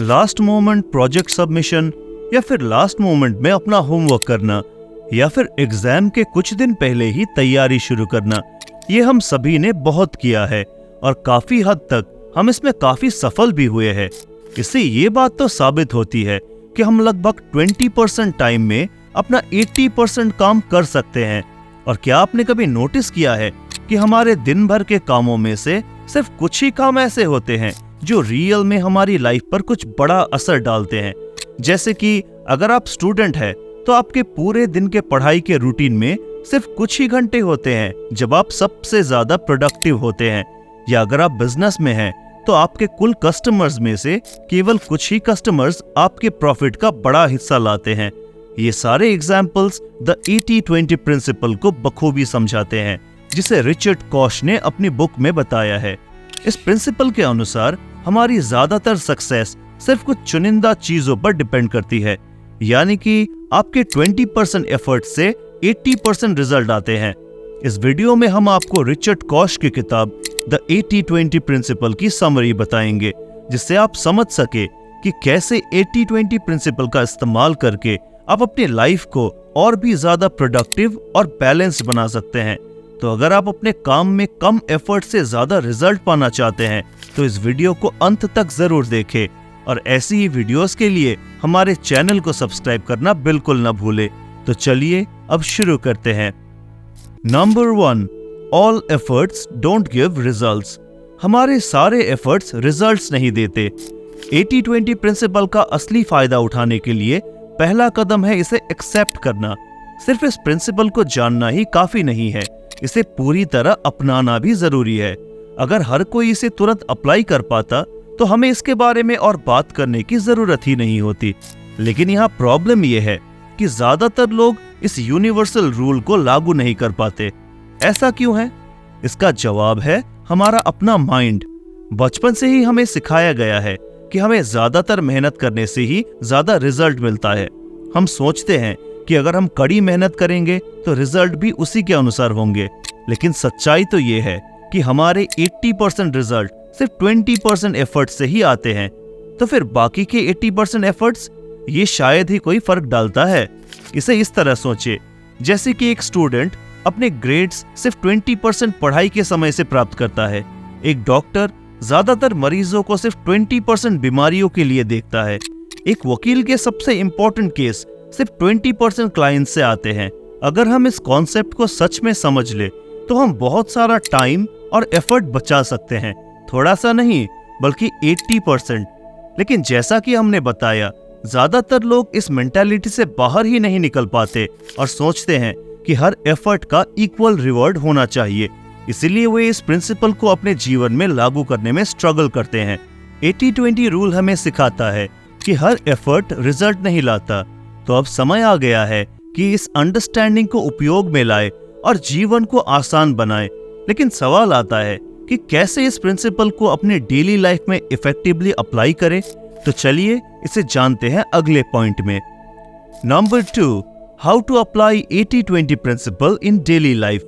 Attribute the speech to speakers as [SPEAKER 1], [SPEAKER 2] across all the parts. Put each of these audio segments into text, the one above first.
[SPEAKER 1] Last moment project submission, या फिर last moment में अपना होमवर्क करना, या फिर एग्जाम के कुछ दिन पहले ही तैयारी शुरू करना, ये हम सभी ने बहुत किया है और काफी हद तक हम इसमें काफी सफल भी हुए हैं। इससे ये बात तो साबित होती है कि हम लगभग 20% टाइम में अपना 80% काम कर सकते हैं। और क्या आपने कभी नोटिस किया है कि हमारे दिन भर के कामों में से सिर्फ कुछ ही काम ऐसे होते हैं जो रियल में हमारी लाइफ पर कुछ बड़ा असर डालते हैं। जैसे कि अगर आप स्टूडेंट हैं तो आपके पूरे दिन के पढ़ाई के रूटीन में सिर्फ कुछ ही घंटे होते हैं जब आप सबसे ज्यादा प्रोडक्टिव होते हैं। या अगर आप बिजनेस में हैं तो आपके कुल कस्टमर्स में से केवल कुछ ही कस्टमर्स आपके प्रॉफिट का बड़ा हिस्सा लाते हैं। ये सारे एग्जाम्पल्स द 80-20 प्रिंसिपल को बखूबी समझाते हैं, जिसे रिचर्ड कॉश ने अपनी बुक में बताया है। इस प्रिंसिपल के अनुसार हमारी ज्यादातर सक्सेस सिर्फ कुछ चुनिंदा चीजों पर डिपेंड करती है, यानी कि आपके 20% एफर्ट से 80% रिजल्ट आते हैं। इस वीडियो में हम आपको रिचर्ड कॉश की किताब द 80-20 प्रिंसिपल की समरी बताएंगे, जिससे आप समझ सके कि कैसे 80-20 प्रिंसिपल का इस्तेमाल करके आप अपनी लाइफ को और भी ज्यादा प्रोडक्टिव और बैलेंस बना सकते हैं। तो अगर आप अपने काम में कम एफर्ट से ज्यादा रिजल्ट पाना चाहते हैं तो इस वीडियो को अंत तक जरूर देखें, और ऐसी ही वीडियोस के लिए हमारे चैनल को सब्सक्राइब करना बिल्कुल न भूले। तो चलिए अब शुरू करते हैं। Number 1, all efforts don't give results. हमारे सारे एफर्ट्स रिजल्ट्स नहीं देते। 80-20 प्रिंसिपल का असली फायदा उठाने के लिए पहला कदम है इसे एक्सेप्ट करना। सिर्फ इस प्रिंसिपल को जानना ही काफी नहीं है, इसे पूरी तरह अपनाना भी जरूरी है। अगर हर कोई इसे तुरंत अप्लाई कर पाता तो हमें इसके बारे में और बात करने की जरूरत ही नहीं होती। लेकिन यहाँ प्रॉब्लम यह है कि ज्यादातर लोग इस यूनिवर्सल रूल को लागू नहीं कर पाते। ऐसा क्यों है? इसका जवाब है हमारा अपना माइंड। बचपन से ही हमें सिखाया गया है कि हमें ज्यादातर मेहनत करने से ही ज्यादा रिजल्ट मिलता है। हम सोचते हैं कि अगर हम कड़ी मेहनत करेंगे तो रिजल्ट भी उसी के अनुसार होंगे। लेकिन सच्चाई तो ये है कि हमारे 80% रिजल्ट सिर्फ 20% एफर्ट से ही आते हैं। तो फिर बाकी के 80% एफर्ट्स, ये शायद ही कोई फर्क डालता है। इसे इस तरह सोचे, जैसे कि एक स्टूडेंट अपने ग्रेड्स सिर्फ 20% पढ़ाई के समय से प्राप्त करता है। एक डॉक्टर ज्यादातर मरीजों को सिर्फ 20% बीमारियों के लिए देखता है। एक वकील के सबसे इंपॉर्टेंट केस सिर्फ 20% क्लाइंट से आते हैं। अगर हम इस कॉन्सेप्ट को सच में समझ ले तो हम बहुत सारा टाइम और एफर्ट बचा सकते हैं। थोड़ा सा नहीं बल्कि 80%। लेकिन जैसा कि हमने बताया, ज्यादातर लोग इस मेंटालिटी से बाहर ही नहीं निकल पाते और सोचते हैं कि हर एफर्ट का इक्वल रिवॉर्ड होना चाहिए। इसीलिए वे इस प्रिंसिपल को अपने जीवन में लागू करने में स्ट्रगल करते हैं। 80-20 रूल हमें सिखाता है कि हर एफर्ट रिजल्ट नहीं लाता। तो अब समय आ गया है कि इस अंडरस्टैंडिंग को उपयोग में लाए और जीवन को आसान बनाए। लेकिन सवाल आता है कि कैसे इस प्रिंसिपल को अपने डेली लाइफ में इफेक्टिवली अप्लाई करें। तो चलिए इसे जानते हैं अगले पॉइंट में। Number 2, how to apply 80-20 principle in daily life.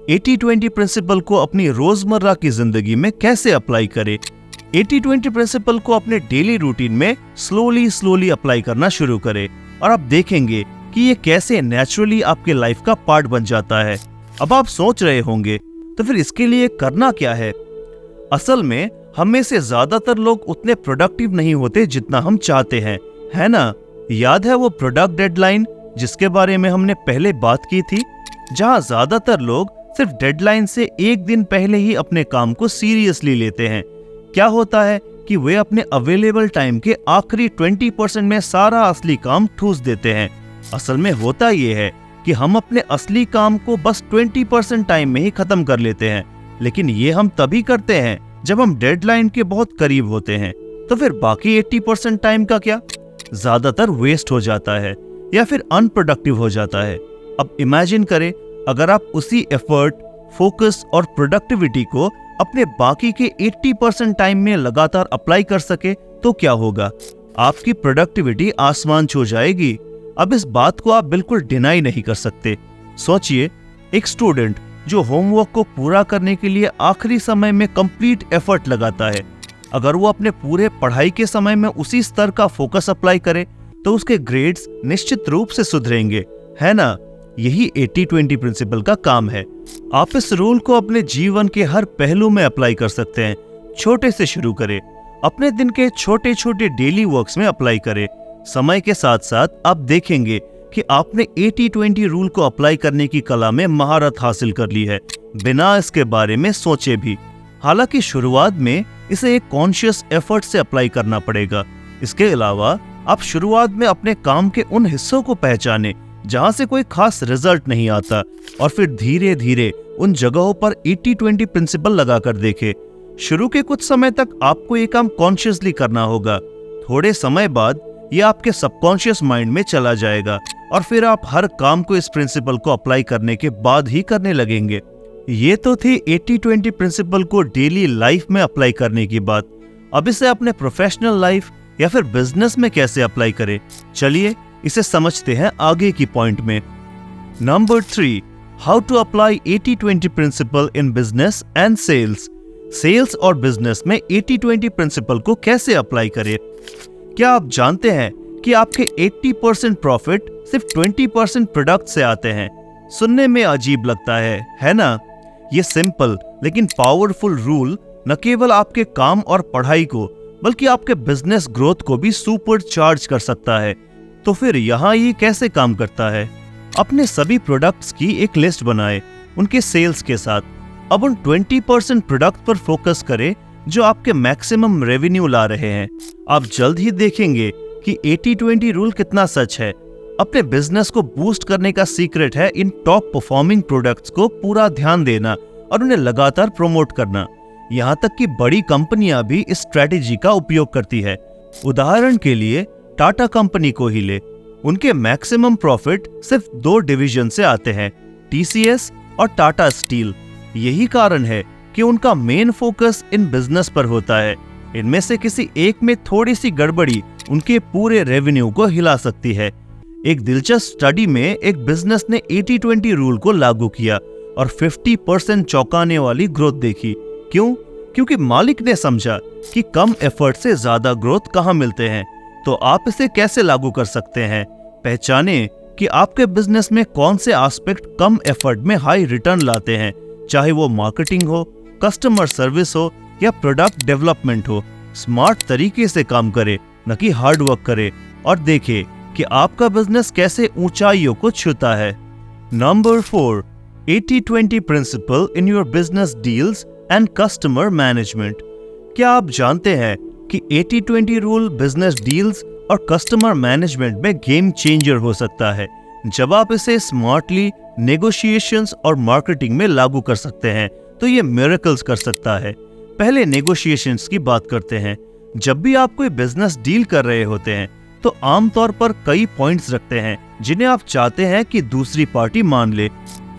[SPEAKER 1] 80-20 principle को अपनी रोजमर्रा की जिंदगी में कैसे अप्लाई करें। 80-20 प्रिंसिपल को अपने डेली रूटीन में स्लोली अप्लाई करना शुरू करें और आप देखेंगे कि ये कैसे नेचुरली आपके लाइफ का पार्ट बन जाता है। अब आप सोच रहे होंगे तो फिर इसके लिए करना क्या है। असल में हम में से ज्यादातर लोग उतने प्रोडक्टिव नहीं होते जितना हम चाहते हैं, है ना? याद है वो प्रोडक्ट डेडलाइन जिसके बारे में हमने पहले बात की थी, जहां ज्यादातर लोग सिर्फ डेडलाइन से एक दिन पहले ही अपने काम को सीरियसली लेते हैं। क्या होता है कि वे अपने अवेलेबल टाइम के आखिरी 20% में सारा असली काम ठूस देते हैं। असल में होता यह है कि हम अपने असली काम को बस 20% टाइम में ही खत्म कर लेते हैं। लेकिन ये हम तभी करते हैं जब हम डेडलाइन के बहुत करीब होते हैं। तो फिर बाकी 80% टाइम का क्या? ज्यादातर वेस्ट हो जाता है या फिर अनप्रोडक्टिव हो जाता है। अब इमेजिन करें, अगर आप उसी एफर्ट, फोकस और प्रोडक्टिविटी को अपने बाकी के 80% टाइम में लगातार अप्लाई कर सके तो क्या होगा? आपकी प्रोडक्टिविटी आसमान छू जाएगी। अब इस बात को आप बिल्कुल डिनाई नहीं कर सकते। सोचिए, एक स्टूडेंट जो होमवर्क को पूरा करने के लिए आखिरी समय में कंप्लीट एफर्ट लगाता है, अगर वो अपने पूरे पढ़ाई के समय में उसी स्तर का फोकस अप्लाई करे तो उसके ग्रेड्स निश्चित रूप से सुधरेंगे, है ना? यही 80-20 प्रिंसिपल का काम है। आप इस रूल को अपने जीवन के हर पहलू में अप्लाई कर सकते हैं। छोटे से शुरू करें, अपने दिन के छोटे छोटे डेली वर्क्स में अप्लाई करें। समय के साथ साथ आप देखेंगे कि आपने 80-20 रूल को अप्लाई करने की कला में महारत हासिल कर ली है, बिना इसके बारे में सोचे भी। हालांकि शुरुआत में इसे एक कॉन्शियस एफर्ट से अप्लाई करना पड़ेगा। इसके अलावा आप शुरुआत में अपने काम के उन हिस्सों को पहचाने जहां से कोई खास रिजल्ट नहीं आता, और फिर धीरे धीरे उन जगहों पर 80-20 प्रिंसिपल लगाकर देखें। शुरू के कुछ समय तक आपको ये काम कॉन्शियसली करना होगा। थोड़े समय बाद ये आपके सबकॉन्शियस माइंड में चला जाएगा और फिर आप हर काम को इस प्रिंसिपल को अप्लाई करने के बाद ही करने लगेंगे। ये तो थी 80-20 प्रिंसिपल को डेली लाइफ में अप्लाई करने की बात। अब इसे अपने प्रोफेशनल लाइफ या फिर बिजनेस में कैसे अप्लाई करें, चलिए इसे समझते हैं आगे की पॉइंट में। Number 3, how to apply 80-20 principle in business and sales. Sales और बिजनेस में 80-20 प्रिंसिपल को कैसे अप्लाई करें? क्या आप जानते हैं कि आपके 80% प्रॉफिट सिर्फ 20% प्रोडक्ट से आते हैं? सुनने में अजीब लगता है ना? ये सिंपल लेकिन पावरफुल रूल न केवल आपके काम और पढ़ाई को बल्कि आपके बिजनेस ग्रोथ को भी सुपर चार्ज कर सकता है। तो फिर यहाँ ये कैसे काम करता है? अपने सभी प्रोडक्ट्स की एक लिस्ट बनाएं उनके सेल्स के साथ। अब उन 20% प्रोडक्ट पर फोकस करें जो आपके मैक्सिमम रेवेन्यू ला रहे हैं। आप जल्द ही देखेंगे कि 80-20 रूल कितना सच है। अपने बिजनेस को बूस्ट करने का सीक्रेट है इन टॉप परफॉर्मिंग प्रोडक्ट्स को पूरा ध्यान देना और उन्हें लगातार प्रमोट करना। यहाँ तक कि बड़ी कंपनियां भी इस स्ट्रेटेजी का उपयोग करती है। उदाहरण के लिए टाटा कंपनी को ही ले, उनके मैक्सिमम प्रॉफिट सिर्फ 2 डिवीजन से आते हैं, TCS और टाटा स्टील। यही कारण है कि उनका मेन फोकस इन बिजनेस पर होता है। इनमें से किसी एक में थोड़ी सी गड़बड़ी उनके पूरे रेवेन्यू को हिला सकती है। एक दिलचस्प स्टडी में एक बिजनेस ने 80-20 रूल को लागू किया और 50% चौंकाने वाली ग्रोथ देखी। क्यों? क्योंकि मालिक ने समझा कि कम एफर्ट से ज्यादा ग्रोथ कहाँ मिलते हैं। तो आप इसे कैसे लागू कर सकते हैं? पहचानें कि आपके बिजनेस में कौन से एस्पेक्ट कम एफर्ट में हाई रिटर्न लाते हैं, चाहे वो मार्केटिंग हो, कस्टमर सर्विस हो या प्रोडक्ट डेवलपमेंट हो। स्मार्ट तरीके से काम करें, न कि हार्ड वर्क करें, और देखें कि आपका बिजनेस कैसे ऊंचाइयों को छूता है। Number 4, 80-20 principle in your business deals and customer management. क्या आप जानते हैं कि 80-20 रूल बिजनेस डील्स और कस्टमर मैनेजमेंट में गेम चेंजर हो सकता है जब आप इसे स्मार्टली नेगोशिएशंस और मार्केटिंग में लागू कर सकते हैं तो ये मिरेकल्स कर सकता है। पहले नेगोशिएशंस की बात करते हैं। जब भी आप कोई बिजनेस डील कर रहे होते हैं तो आमतौर पर कई पॉइंट्स रखते हैं जिन्हें आप चाहते हैं कि दूसरी पार्टी मान ले,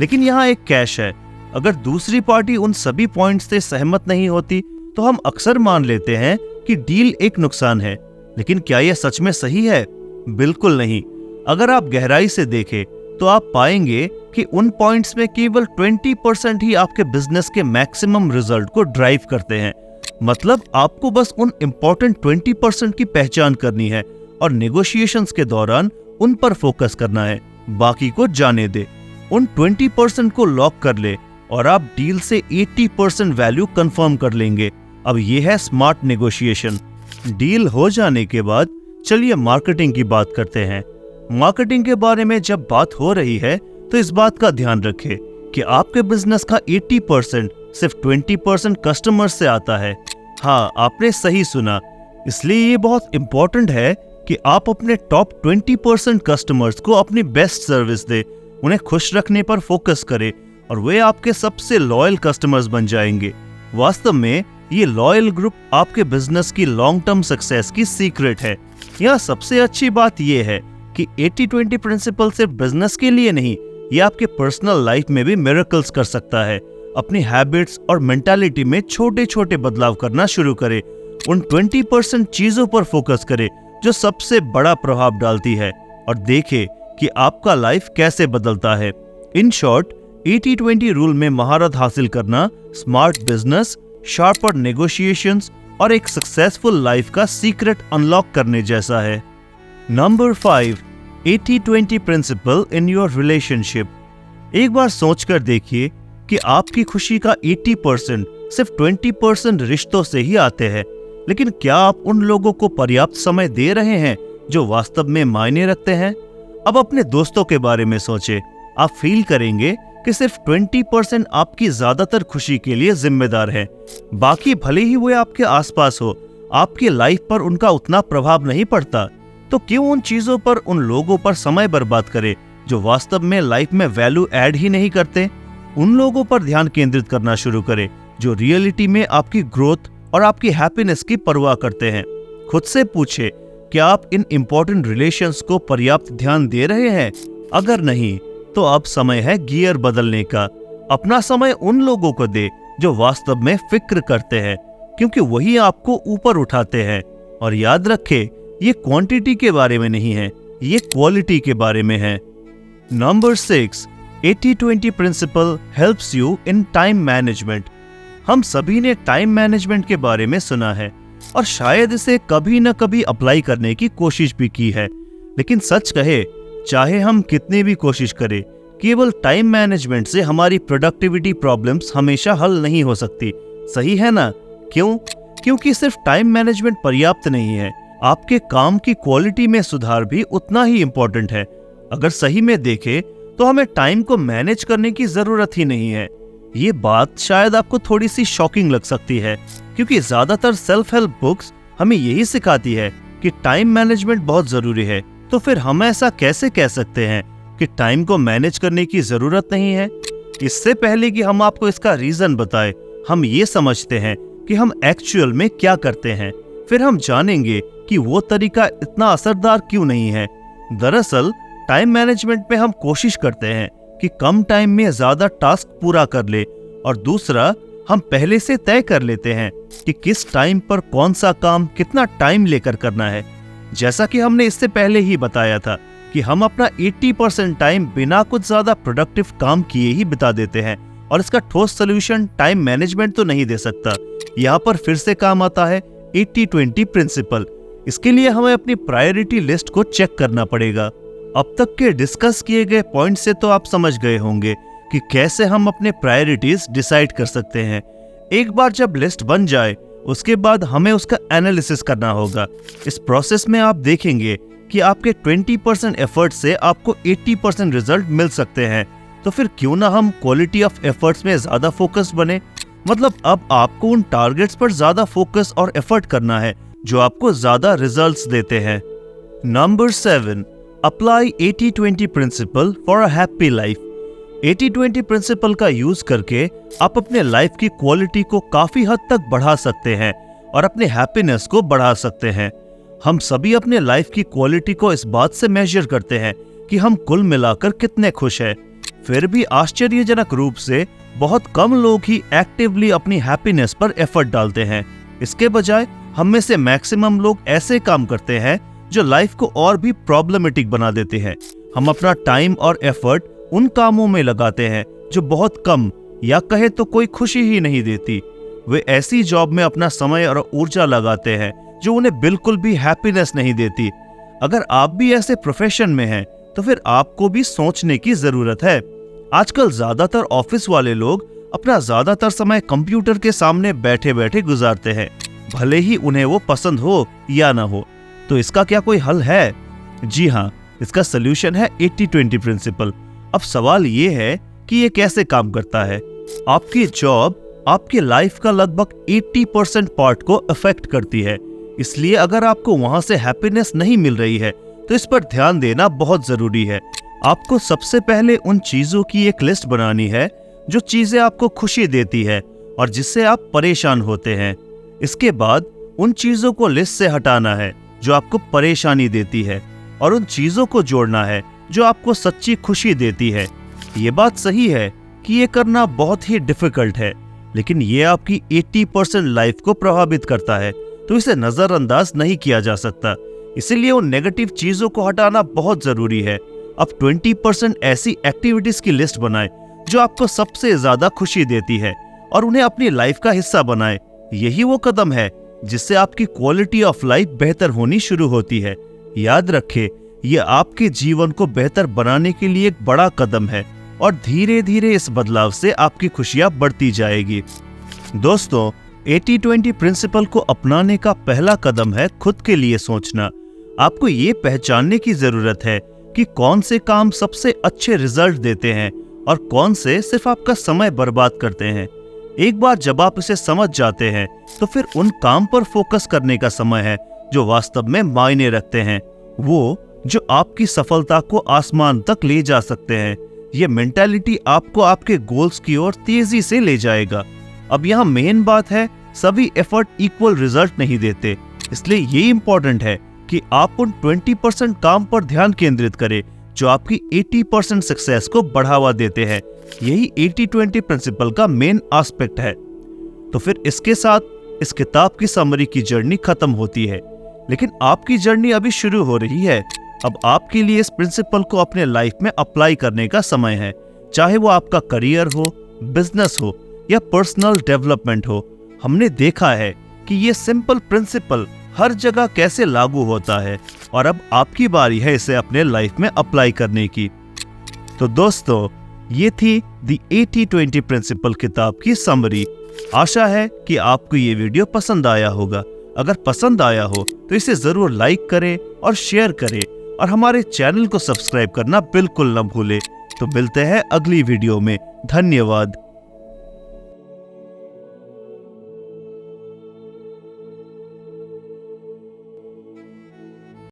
[SPEAKER 1] लेकिन यहाँ एक कैच है। अगर दूसरी पार्टी उन सभी पॉइंट्स से सहमत नहीं होती तो हम अक्सर मान लेते हैं कि डील एक नुकसान है। लेकिन क्या यह सच में सही है? बिल्कुल नहीं। अगर आप गहराई से देखें तो आप पाएंगे कि उन पॉइंट्स में केवल 20% ही आपके बिजनेस के मैक्सिमम रिजल्ट को ड्राइव करते हैं। मतलब आपको बस उन इम्पोर्टेंट 20% की पहचान करनी है और नेगोशिएशंस के दौरान उन पर फोकस करना है, बाकी को जाने दे। उन 20% को लॉक कर ले और आप डील से 80% वैल्यू कंफर्म कर लेंगे। अब यह है स्मार्ट नेगोशिएशन। डील हो जाने के बाद चलिए मार्केटिंग की बात करते हैं। मार्केटिंग के बारे में जब बात हो रही है तो इस बात का ध्यान रखें कि आपके बिजनेस का 80% सिर्फ 20% कस्टमर से आता है। हाँ, आपने सही सुना। इसलिए ये बहुत इंपॉर्टेंट है कि आप अपने टॉप 20% कस्टमर्स को अपनी बेस्ट सर्विस दे, उन्हें खुश रखने पर फोकस करें और वे आपके सबसे लॉयल कस्टमर्स बन जाएंगे। वास्तव में ये लॉयल ग्रुप आपके बिजनेस की लॉन्ग टर्म सक्सेस की सीक्रेट है। यहाँ सबसे अच्छी बात यह है कि 80-20 प्रिंसिपल सिर्फ बिजनेस के लिए नहीं, ये आपके पर्सनल लाइफ में भी मिरेकल्स कर सकता है। अपनी हैबिट्स और मेंटालिटी में छोटे छोटे बदलाव करना शुरू करें। उन 20% चीजों पर फोकस करें जो सबसे बड़ा प्रभाव डालती है और देखें कि आपका लाइफ कैसे बदलता है। इन शॉर्ट, 80-20 रूल में महारत हासिल करना स्मार्ट बिजनेस, शार्पर नेगोशिएशंस और एक सक्सेसफुल लाइफ का सीक्रेट अनलॉक करने जैसा है। Number 5, 80-20 principle in your relationship. एक बार सोचकर देखिए कि आपकी खुशी का 80% सिर्फ 20% रिश्तों से ही आते हैं, लेकिन क्या आप उन लोगों को पर्याप्त समय दे रहे हैं जो वास्तव में मायने रखते हैं? अब अपने दोस्तों के बारे में सोचें। आप फील करेंगे कि सिर्फ 20% आपकी ज्यादातर खुशी के लिए जिम्मेदार है। बाकी भले ही वो आपके आसपास हो, आपकी लाइफ पर उनका उतना प्रभाव नहीं पड़ता। तो क्यों उन चीजों पर, उन लोगों पर समय बर्बाद करें जो वास्तव में लाइफ में वैल्यू ऐड ही नहीं करते? उन लोगों पर ध्यान केंद्रित करना शुरू करें जो रियलिटी में आपकी ग्रोथ और आपकी हैप्पीनेस की परवाह करते हैं। खुद से पूछे, क्या आप इन इम्पोर्टेंट रिलेशंस को पर्याप्त ध्यान दे रहे हैं? अगर नहीं, तो अब समय है गियर बदलने का। अपना समय उन लोगों को दे जो वास्तव में फिक्र करते हैं, क्योंकि वही आपको ऊपर उठाते हैं। और याद रखें, ये क्वांटिटी के बारे में नहीं है, ये क्वालिटी के बारे में है। Number 6, 80-20 principle helps you in time management. हम सभी ने टाइम मैनेजमेंट के बारे में सुना है और शायद इसे कभी न कभी अप्लाई करने की कोशिश भी की है, लेकिन सच कहे, चाहे हम कितनी भी कोशिश करें, केवल टाइम मैनेजमेंट से हमारी प्रोडक्टिविटी प्रॉब्लम्स हमेशा हल नहीं हो सकती। सही है ना? क्यों? क्योंकि सिर्फ टाइम मैनेजमेंट पर्याप्त नहीं है, आपके काम की क्वालिटी में सुधार भी उतना ही इम्पोर्टेंट है। अगर सही में देखें तो हमें टाइम को मैनेज करने की जरूरत ही नहीं है। ये बात शायद आपको थोड़ी सी शॉकिंग लग सकती है, क्योंकि ज्यादातर सेल्फ हेल्प बुक्स हमें यही सिखाती है कि टाइम मैनेजमेंट बहुत जरूरी है। तो फिर हम ऐसा कैसे कह सकते हैं कि टाइम को मैनेज करने की जरूरत नहीं है? इससे पहले कि हम आपको इसका रीजन बताएं, हम ये समझते हैं कि हम एक्चुअल में क्या करते हैं, फिर हम जानेंगे कि वो तरीका इतना असरदार क्यों नहीं है। दरअसल टाइम मैनेजमेंट में हम कोशिश करते हैं कि कम टाइम में ज्यादा टास्क पूरा कर ले, और दूसरा, हम पहले से तय कर लेते हैं कि किस टाइम पर कौन सा काम कितना टाइम लेकर करना है। जैसा कि हमने इससे पहले ही बताया था कि हम अपना 80% टाइम बिना कुछ ज्यादा प्रोडक्टिव काम किए ही बिता देते हैं, और इसका ठोस सोल्यूशन टाइम मैनेजमेंट तो नहीं दे सकता। यहाँ पर फिर से काम आता है 80-20 प्रिंसिपल। इसके लिए हमें अपनी प्रायोरिटी लिस्ट को चेक करना पड़ेगा। अब तक के डिस्कस किए गए पॉइंट से तो आप समझ गए होंगे कि कैसे हम अपने प्रायोरिटीज डिसाइड कर सकते हैं। एक बार जब लिस्ट बन जाए, उसके बाद हमें उसका एनालिसिस करना होगा। इस प्रोसेस में आप देखेंगे कि आपके 20% एफर्ट से आपको 80% रिजल्ट मिल सकते हैं। तो फिर क्यों ना हम क्वालिटी ऑफ एफर्ट्स में ज्यादा फोकस्ड बने। मतलब अब आपको उन टारगेट्स पर ज्यादा फोकस और एफर्ट करना है जो आपको ज्यादा रिजल्ट्स देते हैं। Number 7, apply 80-20 principle for a happy life. 80-20 principle का यूज करके आप अपने लाइफ की क्वालिटी को काफी हद तक बढ़ा सकते हैं और अपने हैप्पीनेस को बढ़ा सकते हैं। हम सभी अपने लाइफ की क्वालिटी को इस बात से मेजर करते हैं कि हम कुल मिलाकर कितने खुश हैं। फिर भी आश्चर्यजनक रूप से बहुत कम लोग ही एक्टिवली अपनी हैप्पीनेस पर एफर्ट डालते हैं। इसके बजाय हम में से मैक्सिमम लोग ऐसे काम करते हैं जो लाइफ को और भी प्रॉब्लमेटिक बना देते हैं। हम अपना टाइम और एफर्ट उन कामों में लगाते हैं जो बहुत कम, या कहे तो कोई खुशी ही नहीं देती। वे ऐसी जॉब में अपना समय और ऊर्जा लगाते हैं जो उन्हें बिल्कुल भी हैप्पीनेस नहीं देती। अगर आप भी ऐसे प्रोफेशन में हैं, तो फिर आपको भी सोचने की जरूरत है। आजकल ज्यादातर ऑफिस वाले लोग अपना ज्यादातर समय कंप्यूटर के सामने बैठे बैठे गुजारते हैं, भले ही उन्हें वो पसंद हो या ना हो। तो इसका क्या कोई हल है? जी हाँ, इसका सोल्यूशन है 80-20 प्रिंसिपल। अब सवाल ये है कि ये कैसे काम करता है। आपकी जॉब आपकी लाइफ का लगभग 80% पार्ट को अफेक्ट करती है, इसलिए अगर आपको वहां से हैप्पीनेस नहीं मिल रही है तो इस पर ध्यान देना बहुत जरूरी है। आपको सबसे पहले उन चीजों की एक लिस्ट बनानी है जो चीजें आपको खुशी देती है और जिससे आप परेशान होते हैं। इसके बाद उन चीजों को लिस्ट से हटाना है जो आपको परेशानी देती है, और उन चीजों को जोड़ना है जो आपको सच्ची खुशी देती है। ये बात सही है कि ये करना बहुत ही डिफिकल्ट है, लेकिन ये आपकी 80% लाइफ को प्रभावित करता है, तो इसे नजरअंदाज नहीं किया जा सकता। इसीलिए उन नेगेटिव चीजों को हटाना बहुत जरूरी है। अब 20% ऐसी एक्टिविटीज की लिस्ट बनाएं जो आपको सबसे ज्यादा खुशी देती है और उन्हें अपनी लाइफ का हिस्सा बनाएं। यही वो कदम है जिससे आपकी क्वालिटी ऑफ लाइफ बेहतर होनी शुरू होती है। याद रखें, ये आपके जीवन को बेहतर बनाने के लिए एक बड़ा कदम है और धीरे धीरे इस बदलाव से आपकी खुशियां बढ़ती जाएगी। दोस्तों, 80-20 प्रिंसिपल को अपनाने का पहला कदम है खुद के लिए सोचना। आपको ये पहचानने की जरूरत है कि कौन से काम सबसे अच्छे रिजल्ट देते हैं और कौन से सिर्फ आपका समय बर्बाद करते हैं। एक बार जब आप इसे समझ जाते हैं तो फिर उन काम पर फोकस करने का समय है जो वास्तव में मायने रखते हैं, वो जो आपकी सफलता को आसमान तक ले जा सकते हैं। ये मेंटालिटी आपको आपके गोल्स की ओर तेजी से ले जाएगा। अब यहाँ मेन बात है, सभी एफर्ट इक्वल रिजल्ट नहीं देते, इसलिए ये इंपॉर्टेंट है कि आप उन 20% काम पर ध्यान केंद्रित करें जो आपकी 80% सक्सेस को बढ़ावा देते हैं। यही 80-20 प्रिंसिपल का मेन एस्पेक्ट है। तो फिर इसके साथ इस किताब की समरी की जर्नी खत्म होती है, लेकिन आपकी जर्नी अभी शुरू हो रही है। अब आपके लिए इस प्रिंसिपल को अपने लाइफ में अप्लाई करने का समय है, चाहे वो आपका करियर हो, बिजनेस हो या पर्सनल डेवलपमेंट हो। हमने देखा है कि ये सिंपल प्रिंसिपल हर जगह कैसे लागू होता है और अब आपकी बारी है इसे अपने लाइफ में अप्लाई करने की। तो दोस्तों, ये थी द 80-20 प्रिंसिपल किताब की समरी। आशा है कि आपको ये वीडियो पसंद आया होगा। अगर पसंद आया हो तो इसे जरूर लाइक करें और शेयर करें और हमारे चैनल को सब्सक्राइब करना बिल्कुल न भूलें। तो मिलते हैं अगली वीडियो में। धन्यवाद।